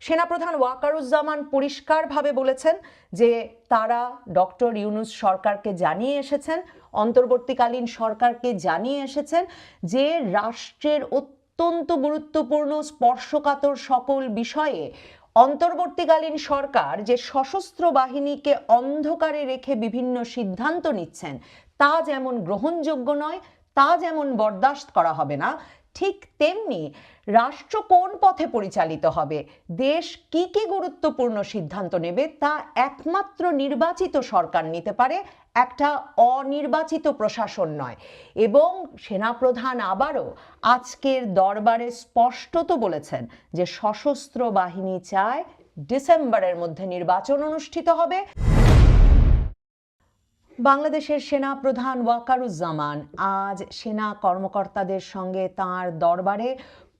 সেনাপ্রধান ওয়াকারুজ্জামান পরিষ্কারভাবে বলেছেন যে তারা ডক্টর ইউনূস সরকারকে জানিয়ে এসেছেন, অন্তর্বর্তীকালীন সরকারকে জানিয়ে এসেছেন যে রাষ্ট্রের অত্যন্ত গুরুত্বপূর্ণ স্পর্শকাতর সকল বিষয়ে অন্তর্বর্তীকালীন সরকার যে সশস্ত্র বাহিনীকে অন্ধকারে রেখে বিভিন্ন সিদ্ধান্ত নিচ্ছেন তা যেমন গ্রহণযোগ্য নয়, তা যেমন বরদাস্ত করা হবে না, ঠিক তেমনি রাষ্ট্র কোন পথে পরিচালিত হবে, দেশ কি কি গুরুত্বপূর্ণ সিদ্ধান্ত নেবে তা একমাত্র নির্বাচিত সরকার নিতে পারে, একটা অনির্বাচিত প্রশাসন নয়। এবং সেনাপ্রধান আবারও আজকের দরবারে স্পষ্টত বলেছেন যে সশস্ত্র বাহিনী চায় ডিসেম্বরের মধ্যে নির্বাচন অনুষ্ঠিত হবে। বাংলাদেশের সেনা প্রধান ওয়াকারুজ্জামান আজ সেনা কর্মকর্তাদের সঙ্গে তাঁর দরবারে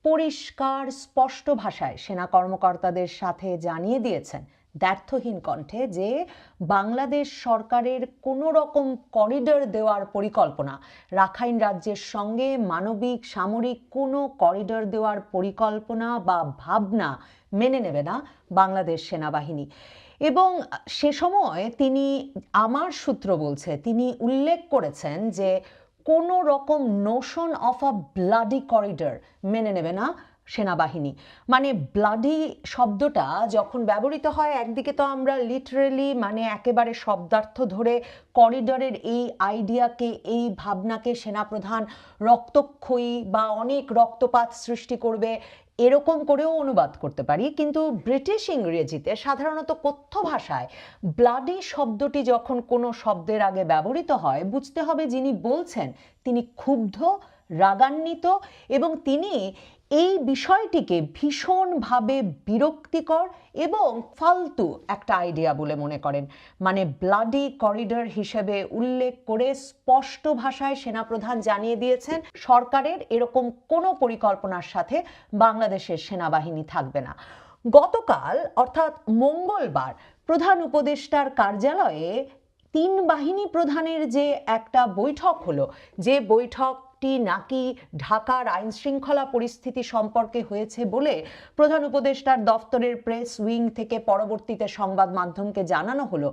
পরিষ্কার স্পষ্ট ভাষায় সেনা কর্মকর্তাদের সাথে জানিয়ে দিয়েছেন দ্ব্যর্থহীন কণ্ঠে যে বাংলাদেশ সরকারের কোনো রকম করিডর দেওয়ার পরিকল্পনা, রাখাইন রাজ্যের সঙ্গে মানবিক সামরিক কোনো করিডর দেওয়ার পরিকল্পনা বা ভাবনা মেনে নেবে না বাংলাদেশ সেনাবাহিনী। এবং সে সময় তিনি, আমার সূত্র বলছে, তিনি উল্লেখ করেছেন যে কোনো রকম Notion of a bloody corridor মেনে নেবে না সেনাবাহিনী। মানে ব্লাডি শব্দটা যখন ব্যবহৃত হয়, একদিকে তো আমরা লিটারেলি মানে একেবারে শব্দার্থ ধরে করিডরের এই আইডিয়াকে, এই ভাবনাকে সেনাপ্রধান রক্তক্ষয়ী বা অনেক রক্তপাত সৃষ্টি করবে এরকম করেও অনুবাদ করতে পারি, কিন্তু ব্রিটিশ ইংরেজিতে সাধারণত কথ্য ভাষায় ব্লাডি শব্দটি যখন কোনো শব্দের আগে ব্যবহৃত হয়, বুঝতে হবে যিনি বলছেন তিনি ক্ষুব্ধ, রাগান্বিত এবং তিনি এই বিষয়টিকে ভীষণভাবে বিরক্তিকর এবং ফালতু একটা আইডিয়া বলে মনে করেন। মানে ব্লাডি করিডর হিসেবে উল্লেখ করে স্পষ্ট ভাষায় সেনাপ্রধান জানিয়ে দিয়েছেন সরকারের এরকম কোনো পরিকল্পনার সাথে বাংলাদেশের সেনাবাহিনী থাকবে না। গতকাল অর্থাৎ মঙ্গলবার প্রধান উপদেষ্টার কার্যালয়ে তিন বাহিনী প্রধানের যে একটা বৈঠক হলো, যে বৈঠকটি নাকি ঢাকার আইন শৃঙ্খলা পরিস্থিতি সম্পর্কে হয়েছে বলে প্রধান উপদেষ্টার দফতরের প্রেস উইং থেকে পরবর্তীতে সংবাদ মাধ্যমকে জানানো হলো,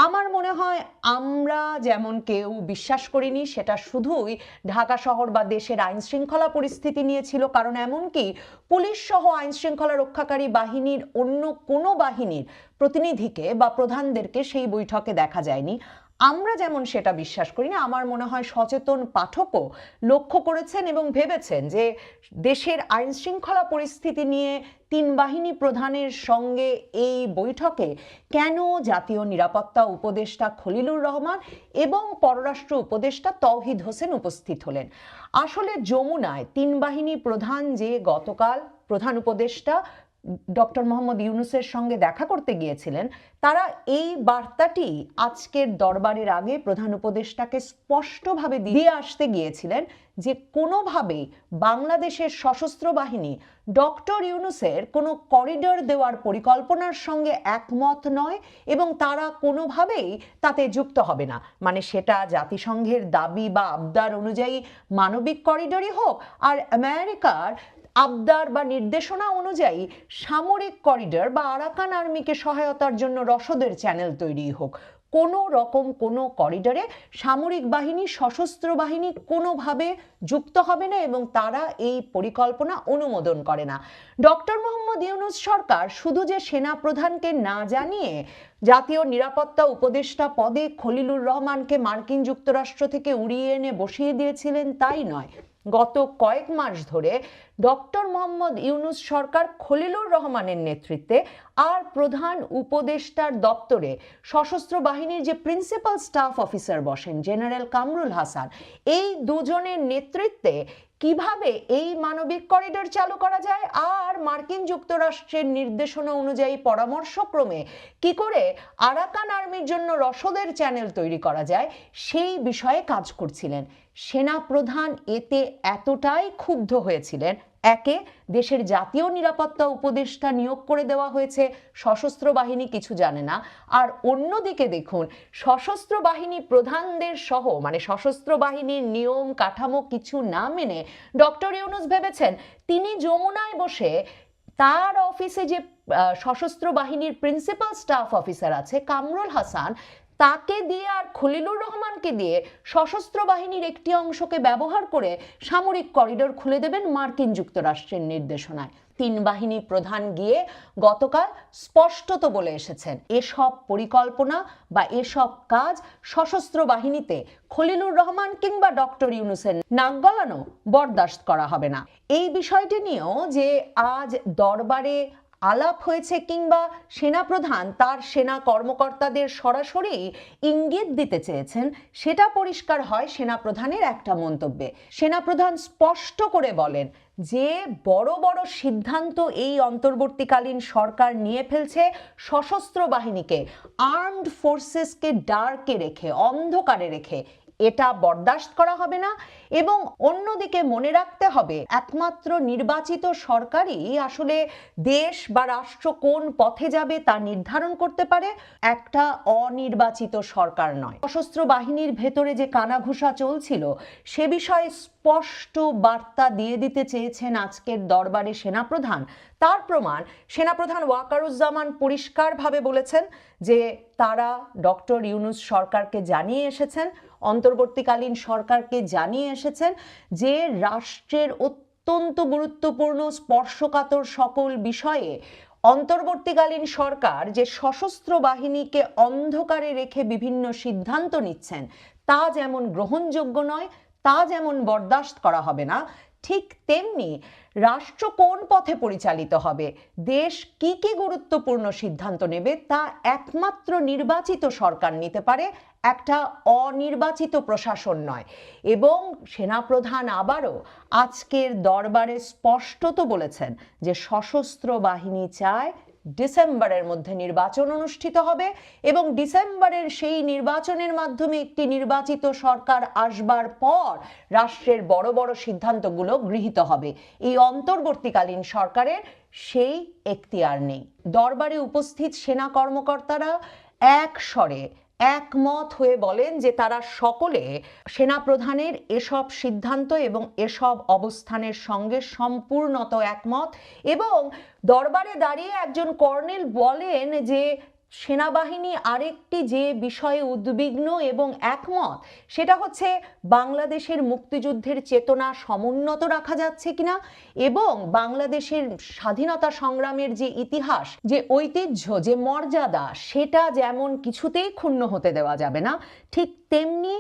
আমার মনে হয় আমরা যেমন কেউ বিশ্বাস করিনি সেটা শুধুই ঢাকা শহর বা দেশের আইন শৃঙ্খলা পরিস্থিতি নিয়ে ছিল, কারণ এমনকি পুলিশ সহ আইন শৃঙ্খলা রক্ষাকারী বাহিনীর অন্য কোনো বাহিনীর প্রতিনিধিকে বা প্রধানদেরকে সেই বৈঠকে দেখা যায়নি। আমরা যেমন সেটা বিশ্বাস করি না, আমার মনে হয় সচেতন পাঠকও লক্ষ্য করেছেন এবং ভেবেছেন যে দেশের আইন শৃঙ্খলা পরিস্থিতি নিয়ে তিন বাহিনী প্রধানের সঙ্গে এই বৈঠকে কেন জাতীয় নিরাপত্তা উপদেষ্টা খলিলুর রহমান এবং পররাষ্ট্র উপদেষ্টা তৌহিদ হোসেন উপস্থিত হলেন। আসলে যমুনায় তিন বাহিনী প্রধান যে গতকাল প্রধান উপদেষ্টা ডক্টর মোহাম্মদ ইউনূসের সঙ্গে দেখা করতে গিয়েছিলেন, তারা এই বার্তাটি আজকের দরবারের আগে প্রধান উপদেষ্টাকে স্পষ্টভাবে দিয়ে আসতে গিয়েছিলেন যে কোনোভাবেই বাংলাদেশের সশস্ত্র বাহিনী ডক্টর ইউনূসের কোনো করিডর দেওয়ার পরিকল্পনার সঙ্গে একমত নয় এবং তারা কোনোভাবেই তাতে যুক্ত হবে না। মানে সেটা জাতিসংঘের দাবি বা আবদার অনুযায়ী মানবিক করিডরই হোক, আর আমেরিকার আবদার বা নির্দেশনা অনুযায়ী সামরিক করিডর বা আরাকান আর্মিকে সহায়তার জন্য রসদের চ্যানেল তৈরি হোক, কোনো রকম কোনো করিডরে সামরিক বাহিনী, সশস্ত্র বাহিনী কোনোভাবে যুক্ত হবে না এবং তারা এই পরিকল্পনা অনুমোদন করে না। ডক্টর মোহাম্মদ ইউনূস সরকার শুধু যে সেনা প্রধানকে না জানিয়ে জাতীয় নিরাপত্তা উপদেষ্টা পদে খলিলুর রহমানকে মার্কিন যুক্তরাষ্ট্র থেকে উড়িয়ে এনে বসিয়ে দিয়েছিলেন তাই নয়, গত কয়েক মাস ধরে ডক্টর মোহাম্মদ ইউনূস সরকার খলিলুর রহমানের নেতৃত্বে আর প্রধান উপদেষ্টার দপ্তরে সশস্ত্র বাহিনীর যে প্রিন্সিপাল স্টাফ অফিসার বসেন জেনারেল কামরুল হাসান, এই দুজনের নেতৃত্বে কিভাবে এই মানবিক করিডর চালু করা যায় আর মার্কিন যুক্তরাষ্ট্রের নির্দেশনা অনুযায়ী পরামর্শক্রমে কি করে আরাকান আর্মির জন্য রসদের চ্যানেল তৈরি করা যায় সেই বিষয়ে কাজ করছিলেন। সেনাপ্রধান এতে এতটাই ক্ষুব্ধ হয়েছিলেন, একে দেশের জাতীয় নিরাপত্তা উপদেষ্টা নিয়োগ করে দেওয়া হয়েছে, সশস্ত্র বাহিনী কিছু জানে না, আর অন্যদিকে দেখুন সশস্ত্র বাহিনী প্রধানদের সহ মানে সশস্ত্র বাহিনীর নিয়ম কাঠামো কিছু না মেনে ডক্টর ইউনূস ভেবেছেন তিনি যমুনায় বসে তার অফিসে যে সশস্ত্র বাহিনীর প্রিন্সিপাল স্টাফ অফিসার আছে কামরুল হাসান, তাকে দিয়ে আর খলিলুর রহমানকে দিয়ে সশস্ত্র বাহিনীর একটি অংশকে ব্যবহার করে সামরিক করিডোর খুলে দেবেন মার্কিন যুক্তরাষ্ট্রের নির্দেশনায়। তিন বাহিনী প্রধান গিয়ে গতকাল স্পষ্টত বলে এসেছেন, এসব পরিকল্পনা বা এসব কাজ সশস্ত্র বাহিনীতে খলিলুর রহমান কিংবা ডক্টর ইউনূসের নাক গলানো বরদাস্ত করা হবে না। এই বিষয়টি নিয়েও যে আজ দরবারে আলাপ হয়েছে কিংবা সেনাপ্রধান তার সেনা কর্মকর্তাদের সরাসরি ইঙ্গিত দিতে চেয়েছেন, সেটা পরিষ্কার হয় সেনাপ্রধানের একটা মন্তব্যে। সেনাপ্রধান স্পষ্ট করে বলেন যে বড় বড় সিদ্ধান্ত এই অন্তর্বর্তীকালীন সরকার নিয়ে ফেলছে সশস্ত্র বাহিনীকে, আর্মড ফোর্সেসকে ডার্কে রেখে, অন্ধকারে রেখে, এটা বরদাস্ত করা হবে না। এবং অন্যদিকে মনে রাখতে হবে একমাত্র নির্বাচিত সরকারই আসলে দেশ বা রাষ্ট্র কোন পথে যাবে তা নির্ধারণ করতে পারে, একটা অনির্বাচিত সরকার নয়। সশস্ত্র বাহিনীর ভেতরে যে কানাঘুষা চলছিল সে বিষয়ে স্পষ্ট বার্তা দিয়ে দিতে চেয়েছেন আজকের দরবারে সেনাপ্রধান। তার প্রমাণ সেনাপ্রধান ওয়াকারুজ্জামান পরিষ্কারভাবে বলেছেন যে তারা ডক্টর ইউনূস সরকারকে জানিয়ে এসেছেন, অন্তর্বর্তীকালীন সরকারকে জানিয়ে এসেছেন যে রাষ্ট্রের অত্যন্ত গুরুত্বপূর্ণ স্পর্শকাতর সকল বিষয়ে অন্তর্বর্তীকালীন সরকার যে সশস্ত্র বাহিনীকে অন্ধকারে রেখে বিভিন্ন সিদ্ধান্ত নিচ্ছেন তা যেমন গ্রহণযোগ্য নয়, তা যেমন বরদাস্ত করা হবে না, ঠিক তেমনি রাষ্ট্র কোন পথে পরিচালিত হবে, দেশ কি কি গুরুত্বপূর্ণ সিদ্ধান্ত নেবে তা একমাত্র নির্বাচিত সরকার নিতে পারে, একটা অনির্বাচিত প্রশাসন নয়। এবং সেনাপ্রধান আবারও আজকের দরবারে স্পষ্টত বলেছেন যে সশস্ত্র বাহিনী চায় ডিসেম্বরের মধ্যে নির্বাচন অনুষ্ঠিত হবে এবং ডিসেম্বরের সেই নির্বাচনের মাধ্যমে একটি নির্বাচিত সরকার আসবার পর রাষ্ট্রের বড় বড় সিদ্ধান্তগুলো গৃহীত হবে। এই অন্তর্বর্তীকালীন সরকারের সেই এখতিয়ার নেই। দরবারে উপস্থিত সেনা কর্মকর্তারা এক স্বরে একমত হয়ে বলেন যে তারা সকলে সেনাপ্রধানের এসব সিদ্ধান্ত এবং এসব অবস্থানের সঙ্গে সম্পূর্ণত একমত। এবং দরবারে দাঁড়িয়ে একজন কর্নেল বলেন যে সেনাবাহিনী আরেকটি যে বিষয়ে উদ্বিগ্ন এবং একমত সেটা হচ্ছে বাংলাদেশের মুক্তিযুদ্ধের চেতনা সমুন্নত রাখা যাচ্ছে কিনা এবং বাংলাদেশের স্বাধীনতা সংগ্রামের যে ইতিহাস, যে ঐতিহ্য, যে মর্যাদা, সেটা যেমন কিছুতেই ক্ষুণ্ণ হতে দেওয়া যাবে না, ঠিক তেমনি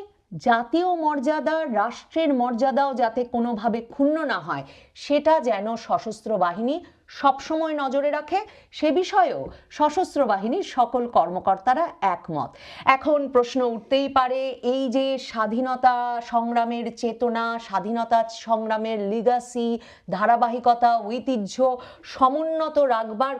জাতীয় মর্যাদা, রাষ্ট্রের মর্যাদাও যাতে কোনোভাবে ক্ষুণ্ণ না হয় সেটা যেন সশস্ত্র বাহিনী সবসময় নজরে রাখে, সে বিষয়েও সশস্ত্র বাহিনীর সকল কর্মকর্তারা একমত। এখন প্রশ্ন উঠতেই পারে, এই যে স্বাধীনতা সংগ্রামের চেতনা, স্বাধীনতা সংগ্রামের লিগাসি, ধারাবাহিকতা, ঐতিহ্য সমুন্নত রাখবার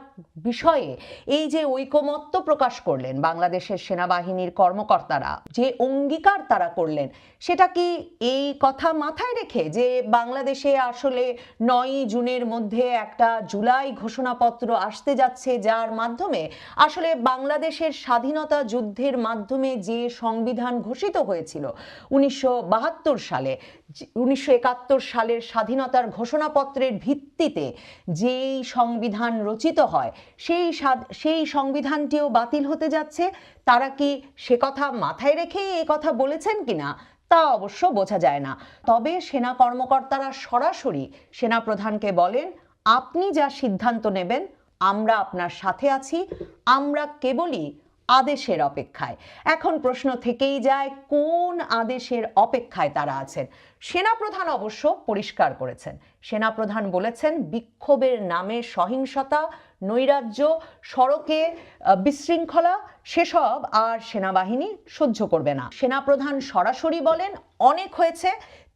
বিষয়ে এই যে ঐকমত্য প্রকাশ করলেন বাংলাদেশের সেনাবাহিনীর কর্মকর্তারা, যে অঙ্গীকার তারা করলেন, সেটা কি এই কথা মাথায় রেখে যে বাংলাদেশে আসলে 9ই জুনের মধ্যে একটা জুলাই ঘোষণাপত্র আসতে যাচ্ছে যার মাধ্যমে আসলে বাংলাদেশের স্বাধীনতা যুদ্ধের মাধ্যমে যে সংবিধান ঘোষিত হয়েছিল 1972 সালে, 1971 সালের স্বাধীনতার ঘোষণাপত্রের ভিত্তিতে যেই সংবিধান রচিত হয় সেই সংবিধানটিও বাতিল হতে যাচ্ছে, তারা কি সে কথা মাথায় রেখেই এই কথা বলেছেন কিনা তা অবশ্য বোঝা যায় না। তবে সেনা কর্মকর্তারা সরাসরি সেনাপ্রধানকে বলেন, আপনি যা সিদ্ধান্ত নেবেন আমরা আপনার সাথে আছি, আমরা কেবলই আদেশের অপেক্ষায়। এখন প্রশ্ন থেকেই যায় কোন আদেশের অপেক্ষায় তারা আছেন। সেনাপ্রধান অবশ্য পরিষ্কার করেছেন, সেনাপ্রধান বলেছেন বিক্ষোভের নামে সহিংসতা, নৈরাজ্য, সড়কে বিশৃঙ্খলা সেসব আর সেনাবাহিনী সহ্য করবে না। সেনাপ্রধান সরাসরি বলেন অনেক হয়েছে,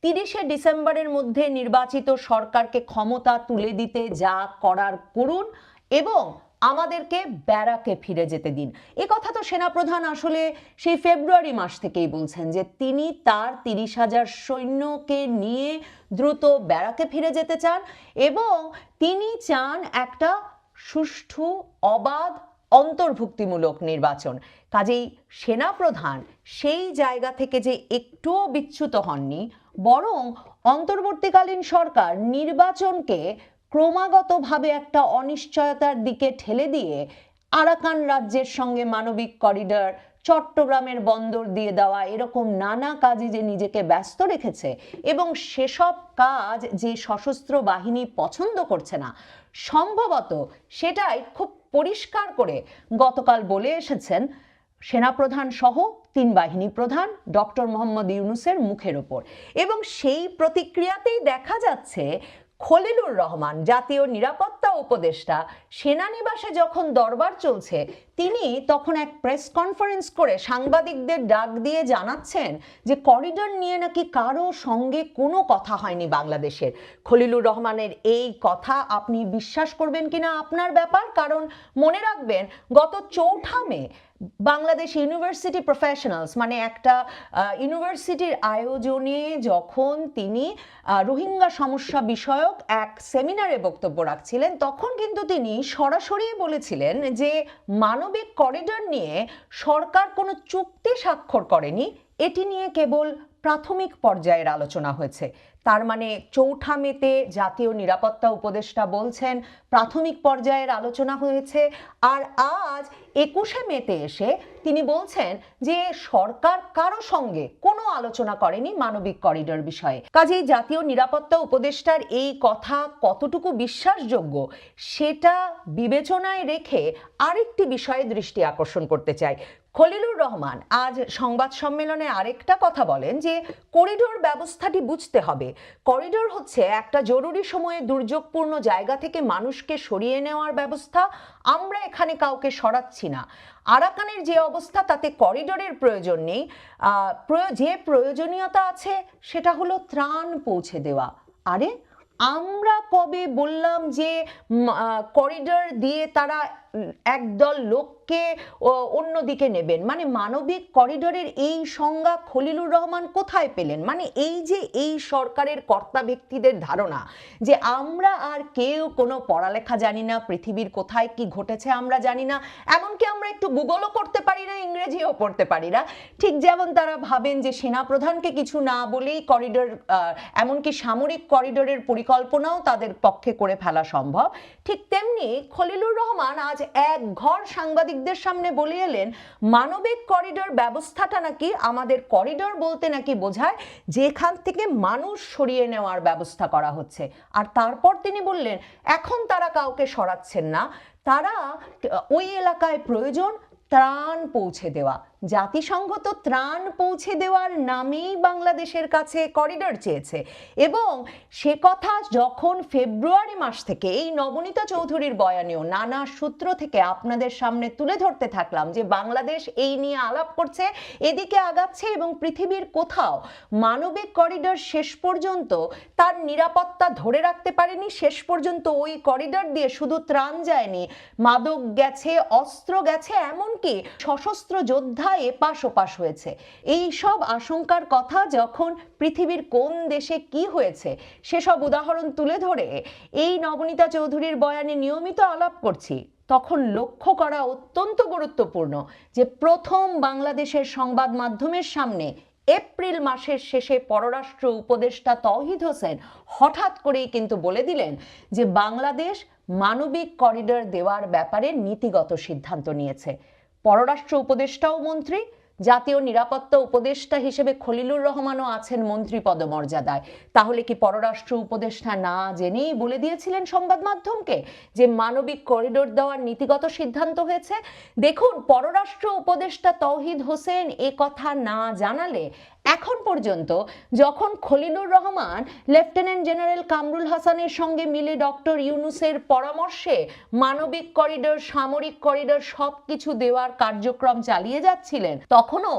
30শে ডিসেম্বরের মধ্যে নির্বাচিত সরকারকে ক্ষমতা তুলে দিতে যা করার করুন এবং আমাদেরকে ব্যারাকে ফিরে যেতে দিন। এ কথা তো সেনাপ্রধান আসলে সেই ফেব্রুয়ারি মাস থেকেই বলছেন যে তিনি তার 30,000 সৈন্যকে নিয়ে দ্রুত ব্যারাকে ফিরে যেতে চান এবং তিনি চান একটা সুষ্ঠু, অবাধ, অন্তর্ভুক্তিমূলক নির্বাচন। কাজেই সেনাপ্রধান সেই জায়গা থেকে যে একটুও বিচ্যুত হননি, বরং অন্তর্বর্তীকালীন সরকার নির্বাচনকে ক্রমাগতভাবে একটা অনিশ্চয়তার দিকে ঠেলে দিয়ে আরাকান রাজ্যের সঙ্গে মানবিক করিডর, চট্টগ্রামের বন্দর দিয়ে দেওয়া, এরকম নানা কাজে যে নিজেকে ব্যস্ত রেখেছে এবং সেসব কাজ যে সশস্ত্র বাহিনী পছন্দ করছে না, সম্ভবত সেটাই খুব পরিষ্কার করে গতকাল বলে এসেছেন সেনাপ্রধান সহ 3 বাহিনী প্রধান ডক্টর মোহাম্মদ ইউনূসের মুখের ওপর। এবং সেই প্রতিক্রিয়াতেই দেখা যাচ্ছে খলিলুর রহমান, জাতীয় নিরাপত্তা উপদেষ্টা, সেনানিবাসে যখন দরবার চলছে তিনি তখন এক প্রেস কনফারেন্স করে সাংবাদিকদের ডাক দিয়ে জানাচ্ছেন যে করিডর নিয়ে নাকি কারো সঙ্গে কোনো কথা হয়নি বাংলাদেশের। খলিলুর রহমানের এই কথা আপনি বিশ্বাস করবেন কিনা আপনার ব্যাপার, কারণ মনে রাখবেন গত 4 মে বাংলাদেশ ইউনিভার্সিটি প্রফেশনালস মানে একটা ইউনিভার্সিটির আয়োজনে যখন তিনি রোহিঙ্গা সমস্যা বিষয়ক এক সেমিনারে বক্তব্য রাখছিলেন, তখন কিন্তু তিনি সরাসরি বলেছিলেন যে মানবিক করিডর নিয়ে সরকার কোনো চুক্তি স্বাক্ষর করেনি, এটি নিয়ে কেবল প্রাথমিক পর্যায়ের আলোচনা হয়েছে। তার মানে 4 মেতে জাতীয় নিরাপত্তা উপদেষ্টা বলছেন প্রাথমিক পর্যায়ের আলোচনা হয়েছে, আর আজ 21শে মেতে এসে তিনি বলছেন যে সরকার কারো সঙ্গে কোনো আলোচনা করেনি মানবিক করিডর বিষয়ে। কাজেই জাতীয় নিরাপত্তা উপদেষ্টার এই কথা কতটুকু বিশ্বাসযোগ্য সেটা বিবেচনায় রেখে আরেকটি বিষয়ে দৃষ্টি আকর্ষণ করতে চাই। খলিলুর রহমান আজ সংবাদ সম্মেলনে আরেকটা কথা বলেন যে করিডোর ব্যবস্থাটি বুঝতে হবে। করিডোর হচ্ছে একটা জরুরি সময়ে দুর্যোগপূর্ণ জায়গা থেকে মানুষকে সরিয়ে নেওয়ার ব্যবস্থা, আমরা এখানে কাউকে সরাচ্ছি না। আরাকানের যে অবস্থা তাতে করিডোরের প্রয়োজন নেই, যে প্রয়োজনীয়তা আছে সেটা হলো ত্রাণ পৌঁছে দেওয়া। আরে আমরা কবে বললাম যে করিডোর দিয়ে তারা একদল লোককে অন্যদিকে নেবেন? মানে মানবিক করিডোরের এই সংজ্ঞা খলিলুর রহমান কোথায় পেলেন? মানে এই যে এই সরকারের কর্তা ব্যক্তিদের ধারণা যে আমরা আর কেউ কোনো পড়ালেখা জানি না, পৃথিবীর কোথায় কি ঘটেছে আমরা জানি না, এমনকি আমরা একটু গুগলও করতে পারি না, ইংরেজিও পড়তে পারি না। ঠিক যেমন তারা ভাবেন যে সেনাপ্রধানকে কিছু না বলেই করিডোর, এমনকি সামরিক করিডোরের পরিকল্পনাও তাদের পক্ষে করে ফেলা সম্ভব, ঠিক তেমনি খলিলুর রহমান আজ এক ঘর সাংবাদিকদের সামনে বলে এলেন মানবিক করিডোর ব্যবস্থাটা নাকি, আমাদের করিডোর বলতে নাকি বোঝায় যেখান থেকে মানুষ সরিয়ে নেওয়ার ব্যবস্থা করা হচ্ছে। আর তারপর তিনি বললেন এখন তারা কাউকে সরাচ্ছেন না, তারা ওই এলাকায় প্রয়োজন ত্রাণ পৌঁছে দেওয়া। জাতিসংঘ তো ত্রাণ পৌঁছে দেওয়ার নামেই বাংলাদেশের কাছে করিডোর চেয়েছে, এবং সে কথা যখন ফেব্রুয়ারি মাস থেকে এই নবনীতা চৌধুরীর বয়ানেও নানা সূত্র থেকে আপনাদের সামনে তুলে ধরতে থাকলাম যে বাংলাদেশ এই নিয়ে আলাপ করছে, এদিকে আগাচ্ছে, এবং পৃথিবীর কোথাও মানবিক করিডোর শেষ পর্যন্ত তার নিরাপত্তা ধরে রাখতে পারেনি। শেষ পর্যন্ত ওই করিডোর দিয়ে শুধু ত্রাণ যায়নি, মাদক গেছে, অস্ত্র গেছে, এমনকি সশস্ত্র যোদ্ধা এপাশ ওপাশ হয়েছে। এই সব আশঙ্কার কথা যখন পৃথিবীর কোন দেশে কি হয়েছে সেসব উদাহরণ তুলে ধরে এই নবনীতা চৌধুরীর বয়ানে নিয়মিত আলাপ করছি, তখন লক্ষ্য করা অত্যন্ত গুরুত্বপূর্ণ যে প্রথম বাংলাদেশের সংবাদ মাধ্যমের সামনে এপ্রিল মাসের শেষে পররাষ্ট্র উপদেষ্টা তৌহিদ হোসেন হঠাৎ করেই কিন্তু বলে দিলেন যে বাংলাদেশ মানবিক করিডোর দেওয়ার ব্যাপারে নীতিগত সিদ্ধান্ত নিয়েছে। পররাষ্ট্র উপদেষ্টাও মন্ত্রী, জাতীয় নিরাপত্তা উপদেষ্টা হিসেবে খলিলুর রহমানও আছেন মন্ত্রী পদমর্যাদায়। তাহলে কি পররাষ্ট্র উপদেষ্টা না জেনেই বলে দিয়েছিলেন সংবাদ মাধ্যমকে যে মানবিক করিডোর দেওয়ার নীতিগত সিদ্ধান্ত হয়েছে? দেখুন, পররাষ্ট্র উপদেষ্টা তৌহিদ হোসেন এ কথা না জানালে এখন পর্যন্ত যখন খলিলুর রহমান লেফটেন্যান্ট জেনারেল কামরুল হাসানের সঙ্গে মিলে ডক্টর ইউনূসের পরামর্শে মানবিক করিডোর, সামরিক করিডোর সবকিছু দেওয়ার কার্যক্রম চালিয়ে যাচ্ছিলেন, তখনও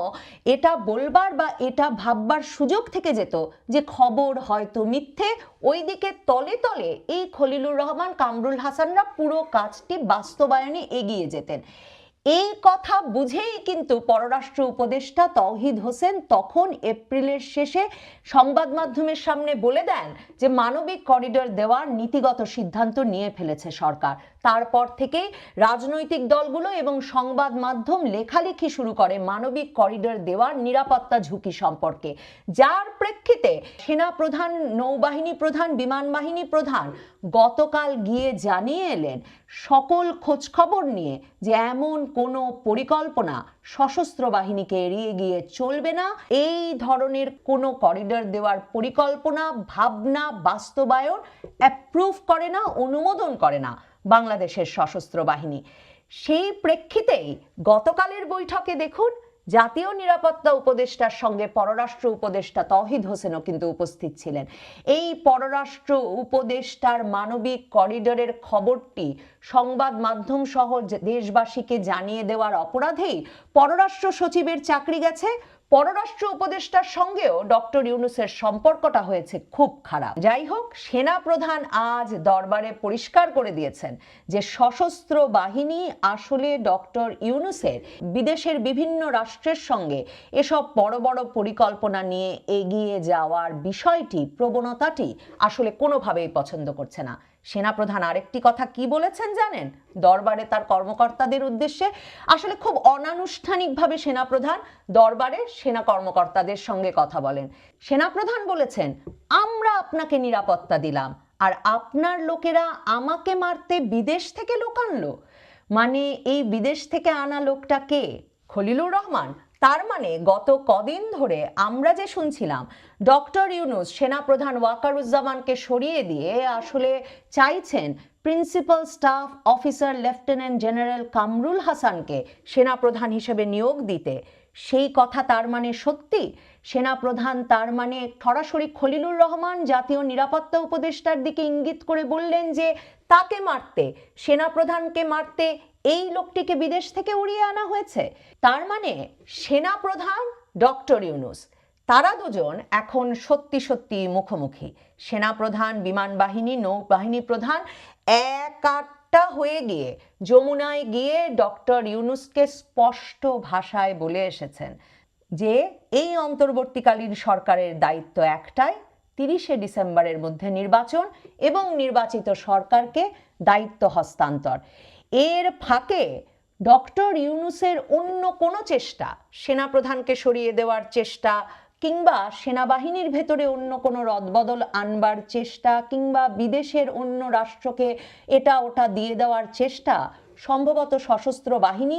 এটা বলবার বা এটা ভাববার সুযোগ থেকে যেত যে খবর হয়তো মিথ্যে, ওইদিকে তলে তলে এই খলিলুর রহমান, কামরুল হাসানরা পুরো কাজটি বাস্তবায়নে এগিয়ে যেতেন। এই কথা বুঝেই কিন্তু পররাষ্ট্র উপদেষ্টা তৌহিদ হোসেন তখন এপ্রিলের শেষে সংবাদ মাধ্যমের সামনে বলে দেন যে মানবিক করিডোর দেওয়ার নীতিগত সিদ্ধান্ত নিয়ে ফেলেছে সরকার। তারপর থেকে রাজনৈতিক দলগুলো এবং সংবাদ মাধ্যম লেখালেখি শুরু করে মানবিক করিডোর দেওয়ার নিরাপত্তা ঝুঁকি সম্পর্কে, যার প্রেক্ষিতে সেনা প্রধান, নৌবাহিনী প্রধান, বিমান বাহিনী প্রধান গতকাল গিয়ে জানিয়ে এলেন সকল খোঁজখবর নিয়ে যে এমন কোনো পরিকল্পনা সশস্ত্র বাহিনীকে এড়িয়ে গিয়ে চলবে না। এই ধরনের কোনো করিডোর দেওয়ার পরিকল্পনা, ভাবনা, বাস্তবায়ন অ্যাপ্রুভ করে না, অনুমোদন করে না বাংলাদেশের সশস্ত্র বাহিনী। সেই প্রেক্ষিতেই গতকালের বৈঠকে দেখুন জাতীয় নিরাপত্তা উপদেষ্টার সঙ্গে পররাষ্ট্র উপদেষ্টা তৌহিদ হোসেনও কিন্তু উপস্থিত ছিলেন। এই পররাষ্ট্র উপদেষ্টার মানবিক করিডোরের খবরটি সংবাদ মাধ্যম সহ দেশবাসীকে জানিয়ে দেওয়ার অপরাধেই পররাষ্ট্র সচিবের চাকরি গেছে। পররাষ্ট্র উপদেষ্টার সঙ্গেও ডক্টর ইউনূসের সম্পর্কটা হয়েছে খুব খারাপ। যাই হোক, সেনা প্রধান আজ দরবারে পরিষ্কার করে দিয়েছেন যে সশস্ত্র বাহিনী আসলে ডক্টর ইউনূসের বিদেশের বিভিন্ন রাষ্ট্রের সঙ্গে এসব বড় বড় পরিকল্পনা নিয়ে এগিয়ে যাওয়ার বিষয়টি, প্রবণতাটি আসলে কোনোভাবেই পছন্দ করছে না। সেনাপ্রধান আরেকটি কথা কি বলেছেন জানেন? দরবারে তার কর্মকর্তাদের উদ্দেশ্যে আসলে খুব অনানুষ্ঠানিকভাবে সেনাপ্রধান দরবারে সেনা কর্মকর্তাদের সঙ্গে কথা বলেন। সেনাপ্রধান বলেছেন, আমরা আপনাকে নিরাপত্তা দিলাম আর আপনার লোকেরা আমাকে মারতে বিদেশ থেকে লোক আনলো। মানে এই বিদেশ থেকে আনা লোকটা কে? খলিলুর রহমান। তার মানে গত কদিন ধরে আমরা যে শুনছিলাম ডক্টর ইউনূস সেনাপ্রধান ওয়াকারুজ্জামানকে সরিয়ে দিয়ে আসলে চাইছেন principal staff officer lieutenant general Kamrul হাসানকে সেনাপ্রধান হিসেবে নিয়োগ দিতে, সেই কথা তার মানে সত্যি? সেনাপ্রধান তার মানে সরাসরি খলিলুর রহমান জাতীয় নিরাপত্তা উপদেষ্টার দিকে ইঙ্গিত করে বললেন যে তাকে মারতে, সেনাপ্রধানকে মারতে এই লোকটিকে বিদেশ থেকে উড়িয়ে আনা হয়েছে। তার মানে সেনাপ্রধান, ডক্টর ইউনূস, তারা দুজন এখন সত্যি সত্যি মুখোমুখি। সেনাপ্রধান, বিমান বাহিনী, নৌবাহিনী প্রধান একাট্টা হয়ে গিয়ে যমুনায় গিয়ে ডক্টর ইউনূসকে স্পষ্ট ভাষায় বলে এসেছেন যে এই অন্তর্বর্তীকালীন সরকারের দায়িত্ব একটাই, 30শে ডিসেম্বরের মধ্যে নির্বাচন এবং নির্বাচিত সরকারকে দায়িত্ব হস্তান্তর। এর ফাঁকে ডক্টর ইউনূসের অন্য কোনো চেষ্টা, সেনাপ্রধানকে সরিয়ে দেওয়ার চেষ্টা কিংবা সেনাবাহিনীর ভেতরে অন্য কোনো রদবদল আনবার চেষ্টা কিংবা বিদেশের অন্য রাষ্ট্রকে এটা ওটা দিয়ে দেওয়ার চেষ্টা সম্ভবত সশস্ত্র বাহিনী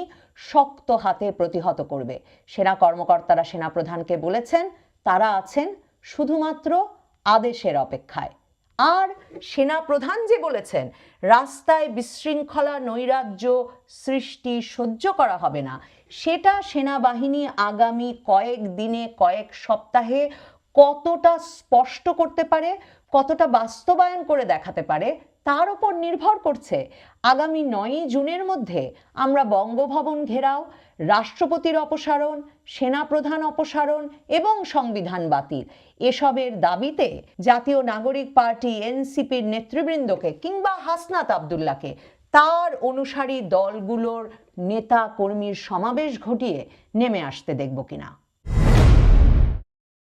শক্ত হাতে প্রতিহত করবে। সেনা কর্মকর্তারা সেনাপ্রধানকে বলেছেন তারা আছেন শুধুমাত্র আদেশের অপেক্ষায়। আর সেনাপ্রধান যে বলেছেন রাস্তায় বিশৃঙ্খলা, নৈরাজ্য সৃষ্টি সহ্য করা হবে না, সেটা সেনাবাহিনী আগামী কয়েক দিনে, কয়েক সপ্তাহে কতটা স্পষ্ট করতে পারে, কতটা বাস্তবায়ন করে দেখাতে পারে তার উপর নির্ভর করছে। আগামী 9ই জুনের মধ্যে আমরা বঙ্গভবন ঘেরাও, রাষ্ট্রপতির অপসারণ, সেনাপ্রধান অপসারণ এবং সংবিধান বাতিল এসবের দাবিতে জাতীয় নাগরিক পার্টি এনসিপির নেতৃবৃন্দকে কিংবা হাসনাত আবদুল্লাহকে তার অনুসারী দলগুলোর নেতা কর্মীর সমাবেশ ঘটিয়ে নেমে আসতে দেখব কিনা।